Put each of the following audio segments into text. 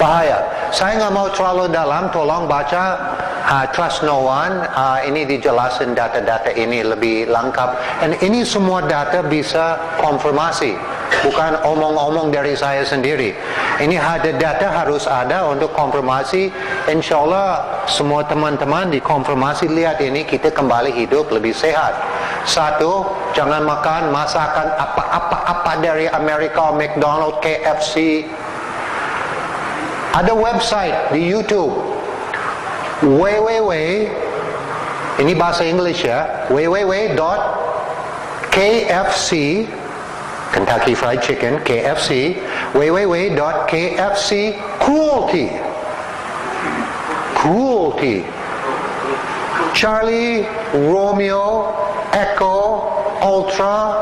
bahaya. Saya nggak mau terlalu dalam, tolong baca Trust No One. Ini dijelasin data-data ini lebih lengkap. Dan ini semua data bisa konfirmasi, bukan omong-omong dari saya sendiri. Ini ada data harus ada untuk konfirmasi. Insya Allah semua teman-teman dikonfirmasi, lihat ini kita kembali hidup lebih sehat. Satu, jangan makan masakan apa dari Amerika, McDonald's, KFC. Ada website di YouTube ini bahasa Inggris ya, www.kfc Kentucky Fried Chicken, KFC, www.kfc cruelty Charlie Romeo Echo Ultra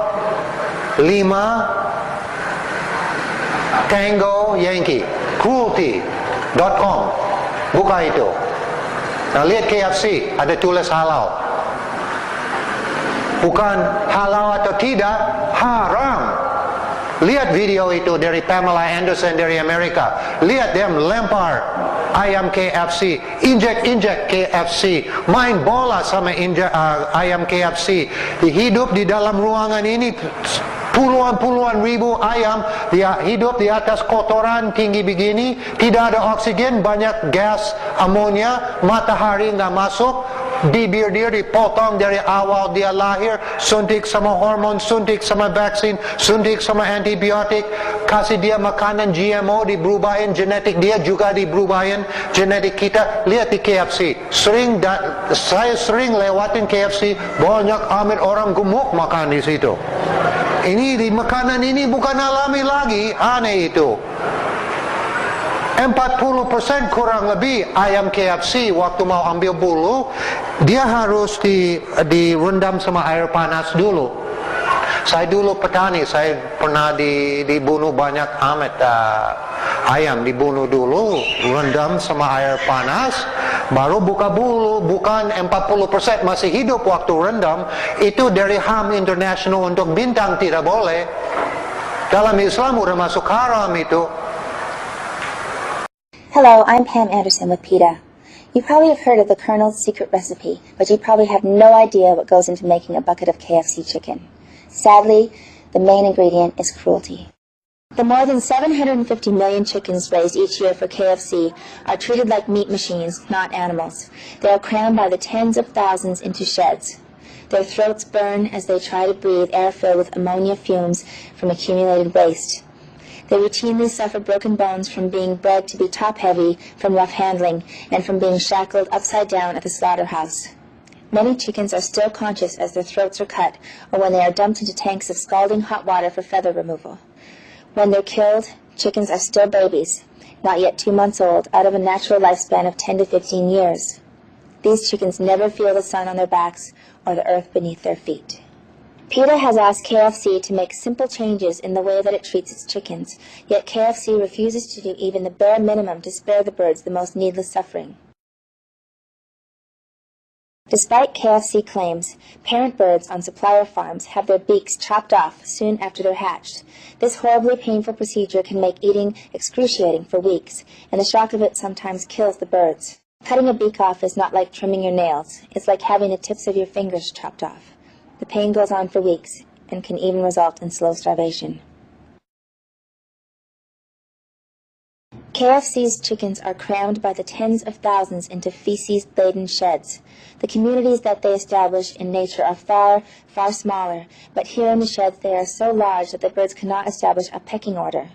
5 Tango Yankee cruelty.com. Buka itu. Nah, lihat KFC, ada tulis halal. Bukan halal atau tidak, haram. Lihat video itu dari Pamela Anderson dari Amerika. Lihat dia lempar ayam KFC, injek KFC, main bola sama ayam KFC. Hidup di dalam ruangan ini puluhan ribu ayam, dia hidup di atas kotoran tinggi begini, tidak ada oksigen, banyak gas amonia, matahari nggak masuk, bibir dia dipotong dari awal dia lahir, suntik sama hormon, suntik sama vaksin, suntik sama antibiotik, kasih dia makanan GMO, diberubahin genetik dia juga diberubahin genetik kita. Lihat di KFC, saya sering lewatin KFC, banyak amat orang gemuk makan di situ. Ini di makanan ini bukan alami lagi, aneh itu. 40% kurang lebih ayam KFC waktu mau ambil bulu, dia harus direndam sama air panas dulu. Saya dulu petani, saya pernah dibunuh banyak amat ayam, dibunuh dulu, rendam sama air panas, baru buka bulu. Bukan 40% masih hidup waktu rendam. Itu dari HAM International untuk bintang tidak boleh. Dalam Islam udah masuk haram itu. Hello, I'm Pam Anderson with PETA. You probably have heard of the Colonel's secret recipe, but you probably have no idea what goes into making a bucket of KFC chicken. Sadly, the main ingredient is cruelty. The more than 750 million chickens raised each year for KFC are treated like meat machines, not animals. They are crammed by the tens of thousands into sheds. Their throats burn as they try to breathe air filled with ammonia fumes from accumulated waste. They routinely suffer broken bones from being bred to be top-heavy from rough handling and from being shackled upside down at the slaughterhouse. Many chickens are still conscious as their throats are cut or when they are dumped into tanks of scalding hot water for feather removal. When they're killed, chickens are still babies, not yet 2 months old, out of a natural lifespan of 10 to 15 years. These chickens never feel the sun on their backs or the earth beneath their feet. PETA has asked KFC to make simple changes in the way that it treats its chickens, yet KFC refuses to do even the bare minimum to spare the birds the most needless suffering. Despite KFC claims, parent birds on supplier farms have their beaks chopped off soon after they're hatched. This horribly painful procedure can make eating excruciating for weeks, and the shock of it sometimes kills the birds. Cutting a beak off is not like trimming your nails. It's like having the tips of your fingers chopped off. The pain goes on for weeks and can even result in slow starvation. KFC's chickens are crammed by the tens of thousands into feces-laden sheds. The communities that they establish in nature are far, far smaller, but here in the sheds they are so large that the birds cannot establish a pecking order.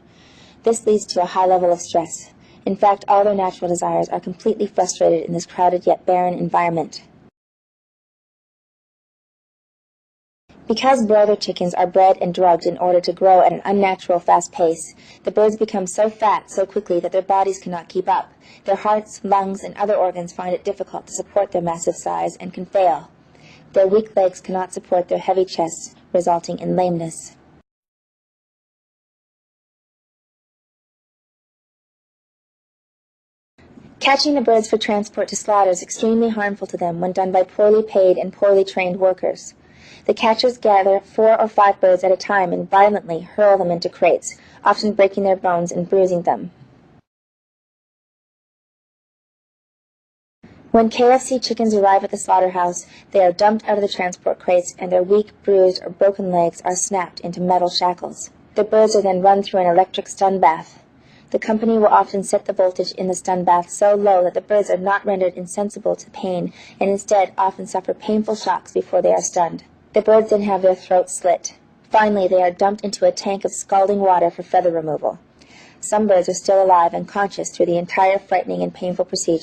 This leads to a high level of stress. In fact, all their natural desires are completely frustrated in this crowded yet barren environment. Because broiler chickens are bred and drugged in order to grow at an unnatural fast pace, the birds become so fat so quickly that their bodies cannot keep up. Their hearts, lungs, and other organs find it difficult to support their massive size and can fail. Their weak legs cannot support their heavy chests, resulting in lameness. Catching the birds for transport to slaughter is extremely harmful to them when done by poorly paid and poorly trained workers. The catchers gather 4 or 5 birds at a time and violently hurl them into crates, often breaking their bones and bruising them. When KFC chickens arrive at the slaughterhouse, they are dumped out of the transport crates and their weak, bruised, or broken legs are snapped into metal shackles. The birds are then run through an electric stun bath. The company will often set the voltage in the stun bath so low that the birds are not rendered insensible to pain and instead often suffer painful shocks before they are stunned. The birds then have their throats slit. Finally, they are dumped into a tank of scalding water for feather removal. Some birds are still alive and conscious through the entire frightening and painful procedure.